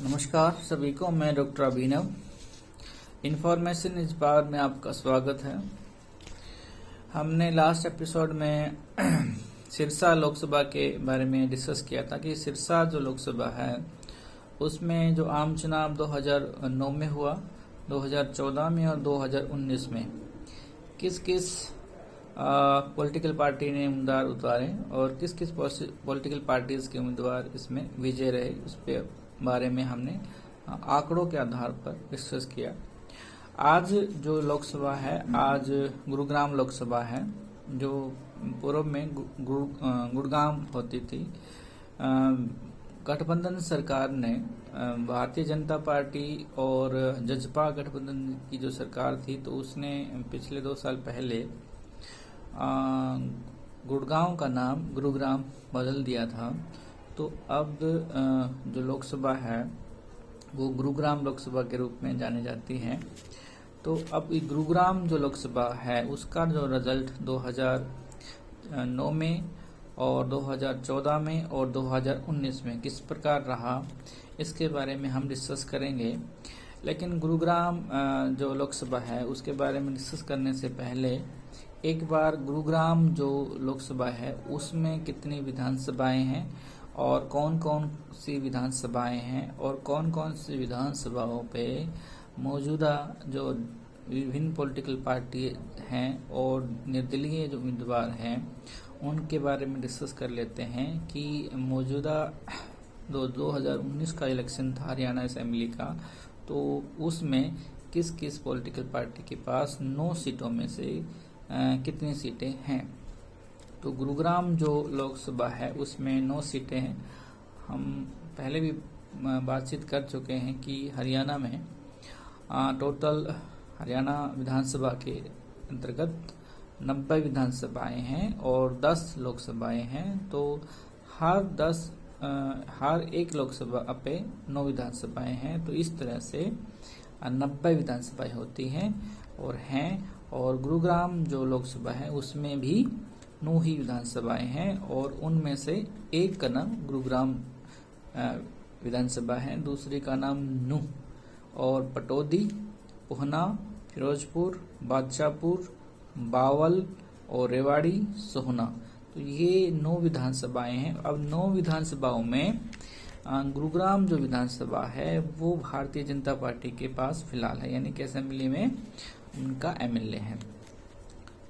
नमस्कार सभी को, मैं डॉक्टर अभिनव। इन्फॉर्मेशन इस बार में आपका स्वागत है। हमने लास्ट एपिसोड में सिरसा लोकसभा के बारे में डिस्कस किया था कि सिरसा जो लोकसभा है उसमें जो आम चुनाव 2009 में हुआ, 2014 में और 2019 में किस किस पॉलिटिकल पार्टी ने उम्मीदवार उतारे और किस किस पॉलिटिकल पार्टीज के उम्मीदवार इसमें विजय रहे, उस पे बारे में हमने आंकड़ों के आधार पर डिस्कस किया। आज जो लोकसभा है, आज गुरुग्राम लोकसभा है, जो पूर्व में गुड़गांव होती थी। गठबंधन सरकार ने भारतीय जनता पार्टी और जजपा गठबंधन की जो सरकार थी, तो उसने पिछले 2 साल पहले गुड़गांव का नाम गुरुग्राम बदल दिया था। तो अब जो लोकसभा है वो गुरुग्राम लोकसभा के रूप में जानी जाती है। तो अब गुरुग्राम जो लोकसभा है उसका जो रिजल्ट 2009 में और 2014 में और 2019 में किस प्रकार रहा, इसके बारे में हम डिस्कस करेंगे। लेकिन गुरुग्राम जो लोकसभा है उसके बारे में डिस्कस करने से पहले एक बार गुरुग्राम जो लोकसभा है उसमें कितनी विधानसभाएं हैं और कौन कौन सी विधानसभाएं हैं और कौन कौन सी विधानसभाओं पे मौजूदा जो विभिन्न पॉलिटिकल पार्टी हैं और निर्दलीय जो उम्मीदवार हैं उनके बारे में डिस्कस कर लेते हैं कि मौजूदा 2019 का इलेक्शन था हरियाणा असेंबली का, तो उसमें किस किस पॉलिटिकल पार्टी के पास 9 सीटों में से कितनी सीटें हैं। तो गुरुग्राम जो लोकसभा है उसमें 9 सीटें हैं। हम पहले भी बातचीत कर चुके हैं कि हरियाणा में टोटल हरियाणा विधानसभा के अंतर्गत 90 विधानसभाएं हैं और 10 लोकसभाएं हैं। तो हर एक लोकसभा पे 9 विधानसभाएं हैं। तो इस तरह से 90 विधानसभाएं होती हैं और गुरुग्राम जो लोकसभा है उसमें भी 9 ही विधानसभाएं हैं और उनमें से एक का नाम गुरुग्राम विधानसभा है, दूसरी का नाम नूह और पटौदी, ऊना, फिरोजपुर, बादशाहपुर, बावल और रेवाड़ी, सोहना। तो ये 9 विधानसभाएं हैं। अब 9 विधानसभाओं में गुरुग्राम जो विधानसभा है वो भारतीय जनता पार्टी के पास फिलहाल है, यानी कि असेंबली में उनका एमएलए है।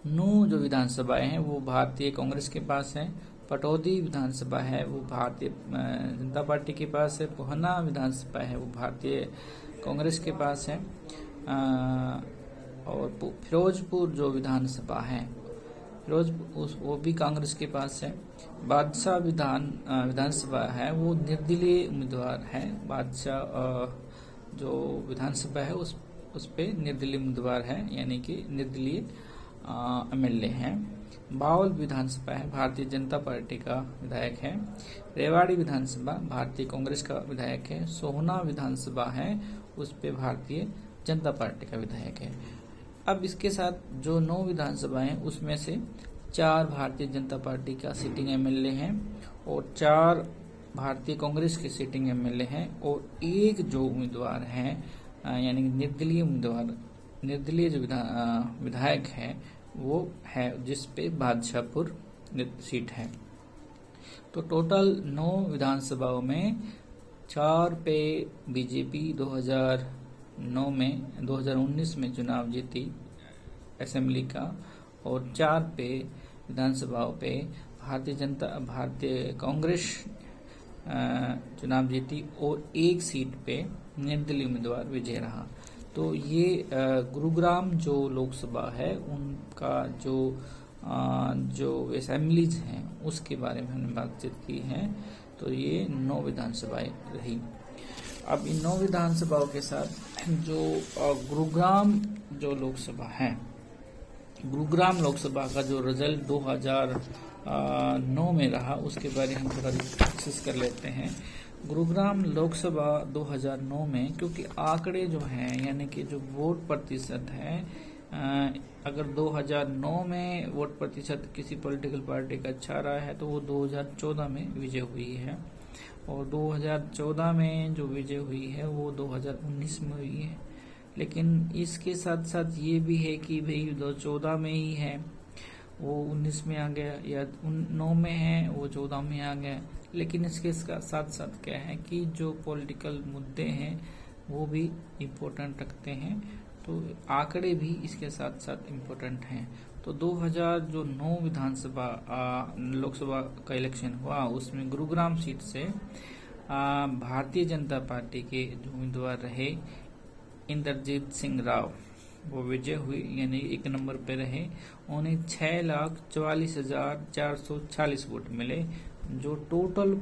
9 जो विधानसभाएं हैं वो भारतीय कांग्रेस के पास है। पटौदी विधानसभा है वो भारतीय जनता पार्टी के पास है। पूहना विधानसभा है वो भारतीय कांग्रेस के पास है। और फिरोजपुर जो विधानसभा है वो भी कांग्रेस के पास है। बादशाह विधानसभा है वो निर्दलीय उम्मीदवार है। बादशाह जो विधानसभा है उस पे निर्दलीय उम्मीदवार है, यानी कि निर्दलीय एमएलए हैं। बावल विधानसभा है भारतीय जनता पार्टी का विधायक है। रेवाड़ी विधानसभा भारतीय कांग्रेस का विधायक है। सोहना विधानसभा है उस पे भारतीय जनता पार्टी का विधायक है। अब इसके साथ जो 9 विधानसभाएं हैं उसमें से 4 भारतीय जनता पार्टी का सिटिंग एमएलए हैं और 4 भारतीय कांग्रेस के सिटिंग एमएलए हैं और एक जो उम्मीदवार है यानी निर्दलीय जो विधायक है वो है जिस पे बादशाहपुर सीट है। तो टोटल 9 विधानसभाओं में 4 पे बीजेपी 2019 में चुनाव जीती असेंबली का और 4 पे विधानसभाओं पे भारतीय कांग्रेस चुनाव जीती और एक सीट पे निर्दलीय उम्मीदवार विजय रहा। तो ये गुरुग्राम जो लोकसभा है उनका जो असेंबलीज हैं उसके बारे में हमने बातचीत की है। तो ये 9 विधानसभाएं रही। अब इन 9 विधानसभाओं के साथ जो गुरुग्राम जो लोकसभा है, गुरुग्राम लोकसभा का जो रिजल्ट 2009 में रहा उसके बारे में हम थोड़ा डिस्कस कर लेते हैं। गुरुग्राम लोकसभा 2009 में, क्योंकि आंकड़े जो हैं यानी कि जो वोट प्रतिशत है, अगर 2009 में वोट प्रतिशत किसी पॉलिटिकल पार्टी का अच्छा रहा है तो वो 2014 में विजय हुई है। और 2014 में जो विजय हुई है वो 2019 में हुई है। लेकिन इसके साथ साथ ये भी है कि भाई 2014 में ही है वो 19 में आ गया, या 9 में है वो 14 में आ गया। लेकिन इसके साथ साथ क्या है कि जो पॉलिटिकल मुद्दे हैं वो भी इम्पोर्टेंट रखते हैं, तो आंकड़े भी इसके साथ साथ इम्पोर्टेंट हैं। तो 2009 विधानसभा लोकसभा का इलेक्शन हुआ, उसमें गुरुग्राम सीट से भारतीय जनता पार्टी के जो उम्मीदवार रहे इंद्रजीत सिंह राव वो विजय हुई, यानी 1 नंबर पे रहे। उन्हें 6,44,440 वोट मिले, जो टोटल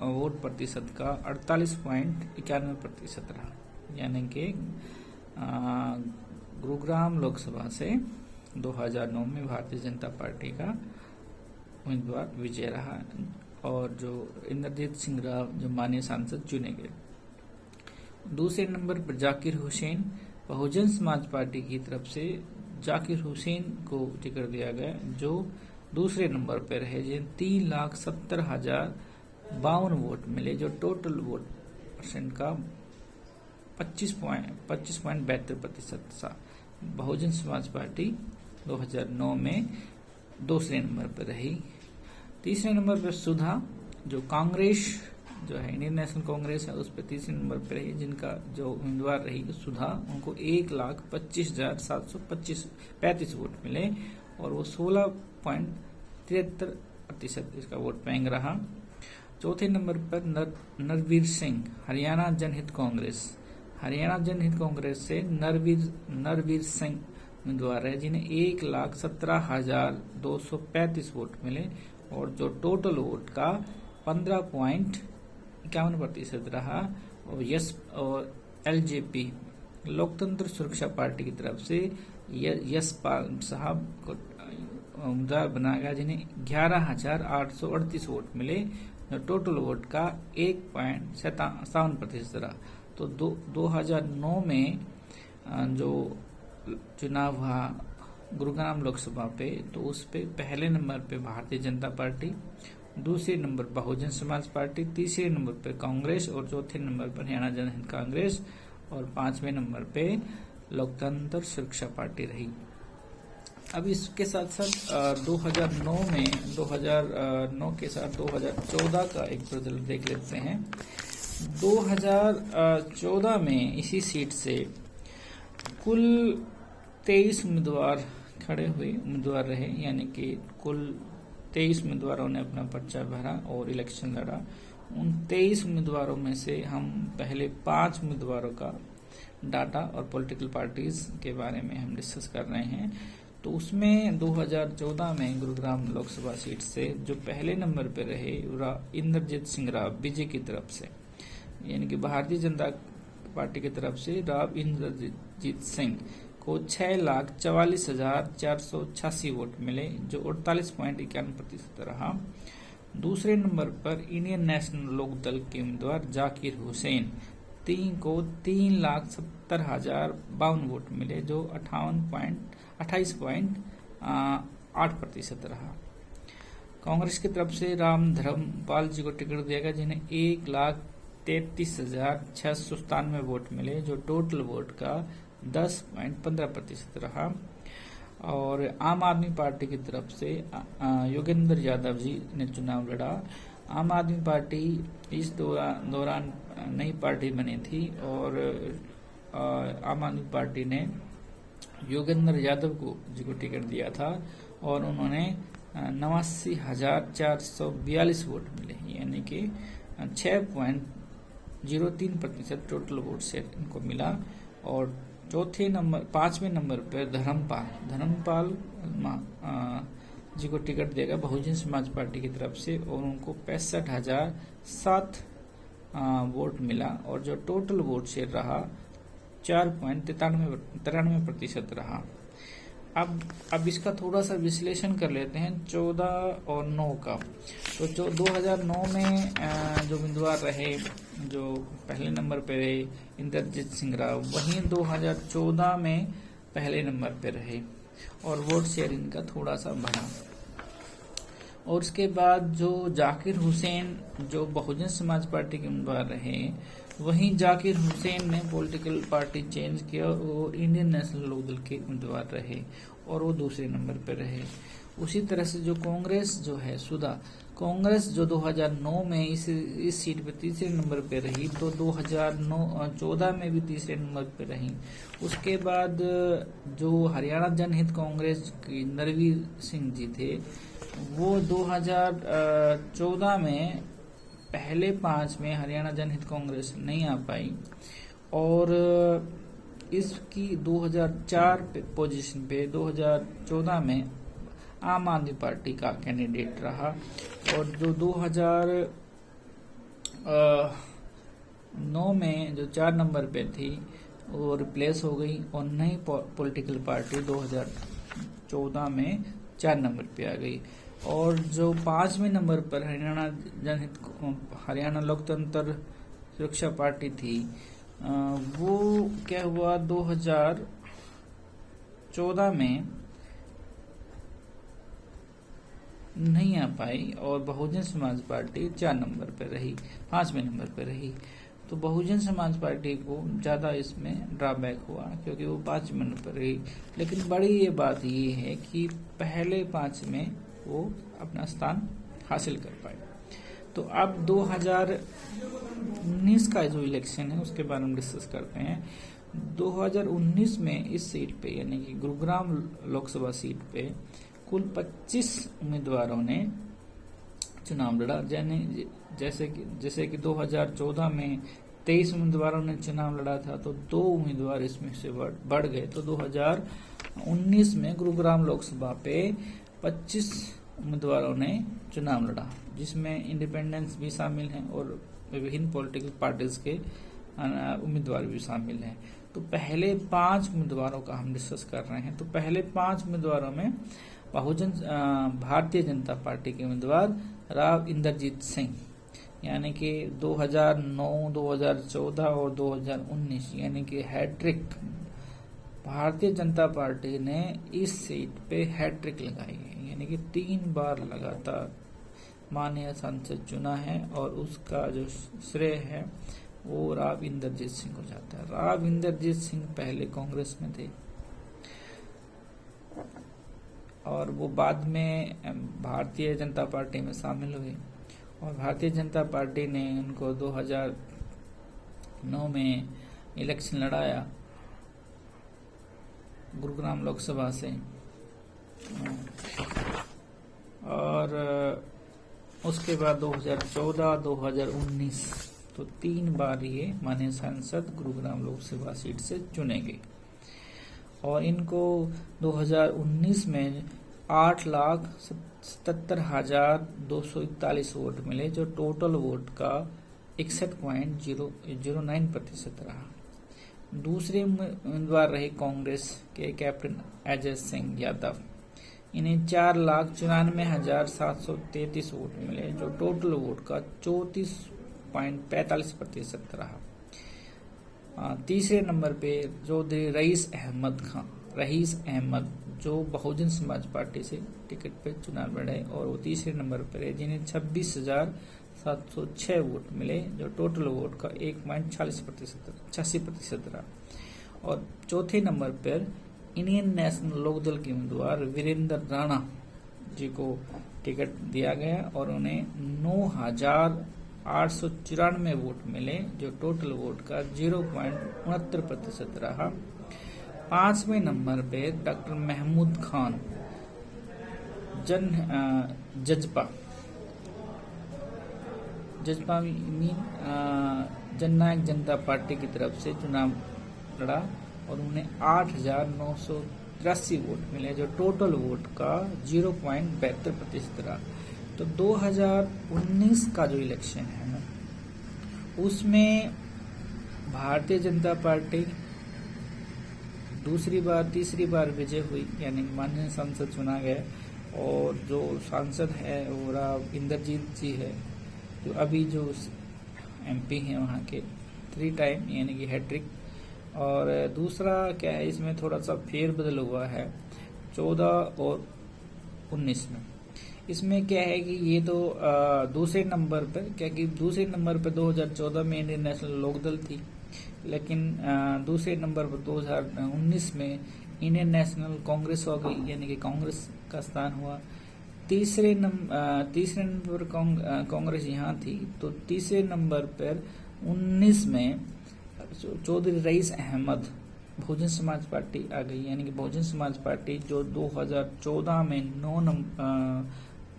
वोट प्रतिशत का 48.91% रहा। यानी कि गुरुग्राम लोकसभा से 2009 में भारतीय जनता पार्टी का उम्मीदवार विजय रहा, और जो इंद्रजीत सिंह राव जो माननीय सांसद चुने गए। दूसरे नंबर पर जाकिर हुसैन, बहुजन समाज पार्टी की तरफ से जाकिर हुसैन को टिकट दिया गया, जो दूसरे नंबर पर रहे, जिन्हें 3,70,052 वोट मिले, जो टोटल वोट परसेंट का 25.72% था। बहुजन समाज पार्टी 2009 में दूसरे नंबर पर रही। तीसरे नंबर पर सुधा, जो कांग्रेस जो है इंडियन नेशनल कांग्रेस है, उस पर तीसरे नंबर पर रही, जिनका जो उम्मीदवार रही सुधा, उनको 1,25,735 वोट मिले, और वो 16.73% इसका वोट बैंक रहा। चौथे नंबर पर नरवीर सिंह, हरियाणा जनहित कांग्रेस, हरियाणा जनहित कांग्रेस से नरवीर सिंह उम्मीदवार है, जिन्हें 1,17,235 वोट मिले, और जो टोटल वोट का 15.51% रहा। और एलजेपी लोकतंत्र सुरक्षा पार्टी की तरफ से यशपाल साहब को उम्मीदवार बनाया गया, जिन्हें 11,838 वोट मिले, जो टोटल वोट का 1.57% रहा। तो 2009 में जो चुनाव हुआ गुरुग्राम लोकसभा पे, तो उस पे पहले नंबर पे भारतीय जनता पार्टी, दूसरे नंबर बहुजन समाज पार्टी, तीसरे नंबर पे कांग्रेस, और चौथे नंबर पर हरियाणा जनहित कांग्रेस, और 5वें नंबर पे लोकतंत्र सुरक्षा पार्टी रही। अब इसके साथ साथ 2009 के साथ 2014 का एक बदल देख लेते हैं। 2014 में इसी सीट से कुल 23 उम्मीदवार खड़े हुए उम्मीदवार रहे, यानी कि कुल 23 उम्मीदवारों ने अपना पर्चा भरा और इलेक्शन लड़ा। उन 23 उम्मीदवारों में से हम पहले 5 उम्मीदवारों का डाटा और पॉलिटिकल पार्टीज के बारे में हम डिस्कस कर रहे हैं। तो उसमें 2014 में गुरुग्राम लोकसभा सीट से जो पहले नंबर पर रहे इंद्रजीत सिंह राव बीजेपी की तरफ से, यानी कि भारतीय जनता पार्टी की तरफ से राव इंद्रजीत सिंह को 6,44,486 वोट मिले, जो 48.51% रहा। दूसरे नंबर पर इंडियन नेशनल लोकदल के उम्मीदवार जाकिर हुसैन को 3,70,052 वोट मिले, जो 28.8% रहा। कांग्रेस की तरफ से राम धर्मपाल जी को टिकट दिया गया, जिन्हें 1,33,697 वोट मिले, जो टोटल वोट का 10.15% रहा। और आम आदमी पार्टी की तरफ से योगेंद्र यादव जी ने चुनाव लड़ा। आम आदमी पार्टी इस दौरान नई पार्टी बनी थी, और आम आदमी पार्टी ने योगेंद्र यादव जी को टिकट दिया था, और उन्होंने 89,442 वोट मिले, यानी कि 6.03% टोटल वोट से इनको मिला। और पांचवें नंबर पर धर्मपाल जी को टिकट देगा बहुजन समाज पार्टी की तरफ से, और उनको 65,007 वोट मिला, और जो टोटल वोट शेयर रहा 4.93% रहा। अब इसका थोड़ा सा विश्लेषण कर लेते हैं 14 और 9 का। तो जो 2009 में जो उम्मीदवार रहे, जो पहले नंबर पे रहे इंद्रजीत सिंह राव, वहीं 2014 में पहले नंबर पे रहे, और वोट शेयर इनका थोड़ा सा बढ़ा। और उसके बाद जो जाकिर हुसैन जो बहुजन समाज पार्टी के उम्मीदवार रहे, वहीं जाकिर हुसैन ने पॉलिटिकल पार्टी चेंज किया और इंडियन नेशनल लोकदल के उम्मीदवार रहे और वो दूसरे नंबर पर रहे। उसी तरह से जो कांग्रेस जो है सुधा कांग्रेस जो 2009 में इस सीट पे तीसरे नंबर पे रही, तो 2014 में भी तीसरे नंबर पे रही। उसके बाद जो हरियाणा जनहित कांग्रेस की नरवीर सिंह जी थे, वो 2014 में पहले 5 में हरियाणा जनहित कांग्रेस नहीं आ पाई और इसकी 2004 पोजीशन पे 2014 में आम आदमी पार्टी का कैंडिडेट रहा और जो 2009 में जो 4 नंबर पे थी वो रिप्लेस हो गई और नई पॉलिटिकल पार्टी 2014 में 4 नंबर पे आ गई। और जो 5वें नंबर पर हरियाणा लोकतंत्र सुरक्षा पार्टी थी, वो क्या हुआ 2014 में नहीं आ पाई और बहुजन समाज पार्टी 4 नंबर पर रही, 5वें नंबर पर रही। तो बहुजन समाज पार्टी को ज्यादा इसमें ड्रॉबैक हुआ क्योंकि वो 5वें नंबर पर रही। लेकिन बड़ी ये बात ये है कि पहले 5 में वो अपना स्थान हासिल कर पाए। तो अब 2019 का जो इलेक्शन है उसके बारे में डिस्कस करते हैं। 2019 में इस सीट पे यानी कि गुरुग्राम लोकसभा सीट पे कुल 25 उम्मीदवारों ने चुनाव लड़ा। जैसे कि 2014 में 23 उम्मीदवारों ने चुनाव लड़ा था, तो 2 उम्मीदवार इसमें से बढ़ गए। तो 2019 में गुरुग्राम लोकसभा पे 25 उम्मीदवारों ने चुनाव लड़ा, जिसमें इंडिपेंडेंस भी शामिल हैं और विभिन्न पॉलिटिकल पार्टीज के उम्मीदवार भी शामिल हैं। तो पहले 5 उम्मीदवारों का हम डिस्कस कर रहे हैं। तो पहले 5 उम्मीदवारों में भारतीय जनता पार्टी के उम्मीदवार राव इंद्रजीत सिंह, यानी कि 2009, 2014 और 2019 यानी कि हैट्रिक भारतीय जनता पार्टी ने इस सीट पे हैट्रिक लगाई है, यानी कि 3 बार लगातार माननीय सांसद चुना है और उसका जो श्रेय है वो राव इंद्रजीत सिंह को जाता है। राव इंद्रजीत सिंह पहले कांग्रेस में थे और वो बाद में भारतीय जनता पार्टी में शामिल हुए और भारतीय जनता पार्टी ने उनको 2009 में इलेक्शन लड़ाया गुरुग्राम लोकसभा से और उसके बाद 2014, 2019 तो 3 बार ये माननीय सांसद गुरुग्राम लोकसभा सीट से चुने गए और इनको 2019 में 8,77,241 वोट मिले, जो टोटल वोट का 61.009% रहा। दूसरे उम्मीदवार रहे कांग्रेस के कैप्टन अजय सिंह यादव, इन्हें 4,94,733 वोट मिले, जो टोटल वोट का 34.45% रहा। तीसरे नंबर पे चौधरी रईस अहमद जो बहुजन समाज पार्टी से टिकट पे चुनाव लड़े और वो तीसरे नंबर पर है, जिन्हें 26,706 वोट मिले, जो टोटल वोट का 1.86% रहा। और चौथे नंबर पर इंडियन नेशनल लोकदल के उम्मीदवार वीरेंद्र राणा जी को टिकट दिया गया और उन्हें 9,894 वोट मिले, जो टोटल वोट का 0.69% रहा। 5वें नंबर पे डॉक्टर महमूद खान जजपा जननायक जनता पार्टी की तरफ से चुनाव लड़ा और उन्हें 8,983 वोट मिले, जो टोटल वोट का 0.72% रहा। तो 2019 का जो इलेक्शन है उसमें भारतीय जनता पार्टी तीसरी बार विजय हुई, यानी माननीय सांसद चुना गया और जो सांसद है वो राव इंद्रजीत जी है, जो अभी जो एमपी हैं वहाँ के 3 टाइम यानी कि हैट्रिक। और दूसरा क्या है, इसमें थोड़ा सा फेरबदल हुआ है 14 और 19 में। इसमें क्या है कि ये तो दूसरे नंबर पर, क्या कि दूसरे नंबर पर 2014 में इंडियन नेशनल लोकदल थी, लेकिन दूसरे नंबर पर 2019 में इंडियन नेशनल कांग्रेस हो गई, यानी कि कांग्रेस का स्थान हुआ। तीसरे नंबर पर कांग्रेस यहाँ थी, तो तीसरे नंबर पर 19 में चौधरी रईस अहमद बहुजन समाज पार्टी आ गई, यानी कि बहुजन समाज पार्टी जो 2014 में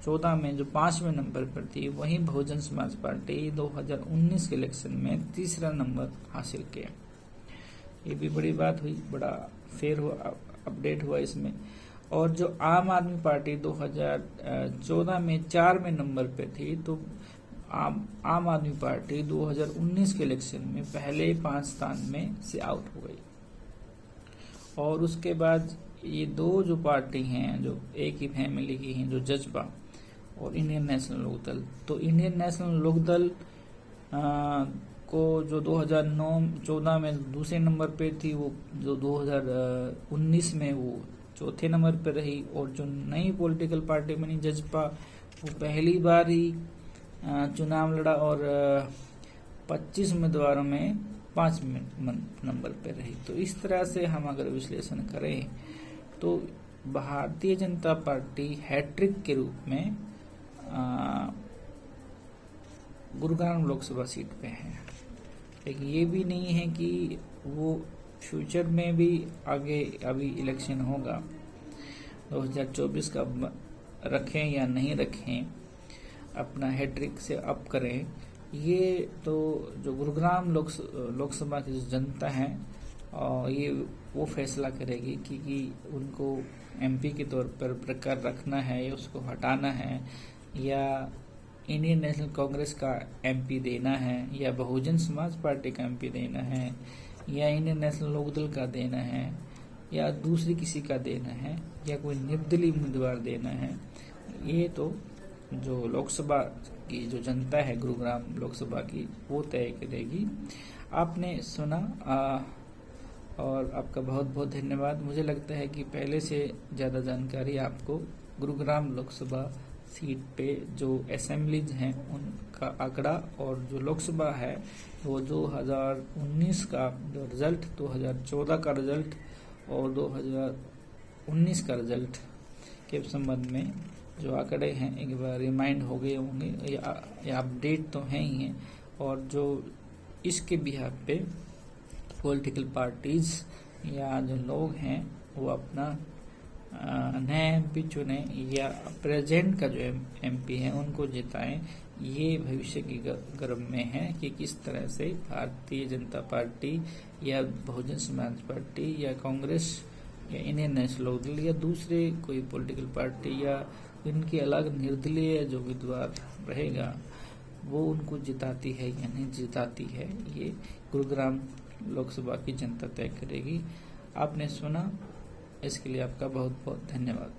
14 में जो 5वें नंबर पर थी, वहीं बहुजन समाज पार्टी 2019 के इलेक्शन में तीसरा नंबर हासिल किया। ये भी बड़ी बात हुई, बड़ा फेयर हुआ, अपडेट हुआ इसमें। और जो आम आदमी पार्टी 2014 में 4वें नंबर पे थी, तो आम आदमी पार्टी 2019 के इलेक्शन में पहले 5 स्थान में से आउट हो गई। और उसके बाद ये दो जो पार्टी हैं, जो एक ही फैमिली की हैं, जो जजपा और इंडियन नेशनल लोकदल, तो इंडियन नेशनल लोकदल को जो 2014 में दूसरे नंबर पे थी, वो जो 2019 में वो चौथे नंबर पे रही। और जो नई पॉलिटिकल पार्टी बनी जजपा, वो पहली बार ही चुनाव लड़ा और 25 उम्मीदवारों में 5वें नंबर पे रही। तो इस तरह से हम अगर विश्लेषण करें तो भारतीय जनता पार्टी हैट्रिक के रूप में गुरुग्राम लोकसभा सीट पे है। लेकिन ये भी नहीं है कि वो फ्यूचर में भी आगे अभी इलेक्शन होगा 2024 का रखें या नहीं रखें, अपना हैट्रिक से अप करें, ये तो जो गुरुग्राम लोकसभा की जो जनता है और ये वो फैसला करेगी कि उनको एमपी के तौर पर बरकरार रखना है या उसको हटाना है, या इंडियन नेशनल कांग्रेस का एमपी देना है, या बहुजन समाज पार्टी का एमपी देना है, या इंडियन नेशनल लोकदल का देना है, या दूसरी किसी का देना है, या कोई निर्दलीय उम्मीदवार देना है। ये तो जो लोकसभा की जो जनता है गुरुग्राम लोकसभा की, वो तय करेगी। आपने सुना और आपका बहुत बहुत धन्यवाद। मुझे लगता है कि पहले से ज़्यादा जानकारी आपको गुरुग्राम लोकसभा सीट पे जो असेंबलीज हैं उनका आंकड़ा, और जो लोकसभा है वो 2019 का जो रिजल्ट, 2014 का रिजल्ट और 2019 का रिजल्ट के संबंध में जो आंकड़े हैं एक बार रिमाइंड हो गए होंगे, या अपडेट तो हैं ही हैं। और जो इसके बिहाफ पे पॉलिटिकल पार्टीज या जो लोग हैं वो अपना नया एमपी चुने या प्रेजेंट का जो एमपी है उनको जिताएं। ये भविष्य की गर्भ में है कि किस तरह से भारतीय जनता पार्टी या बहुजन समाज पार्टी या कांग्रेस या इंडियन नेशनल लोकदल या दूसरे कोई पॉलिटिकल पार्टी या इनके अलग निर्दलीय जो उम्मीदवार रहेगा वो उनको जिताती है या नहीं जिताती है, ये गुरुग्राम लोकसभा की जनता तय करेगी। आपने सुना, इसके लिए आपका बहुत बहुत धन्यवाद।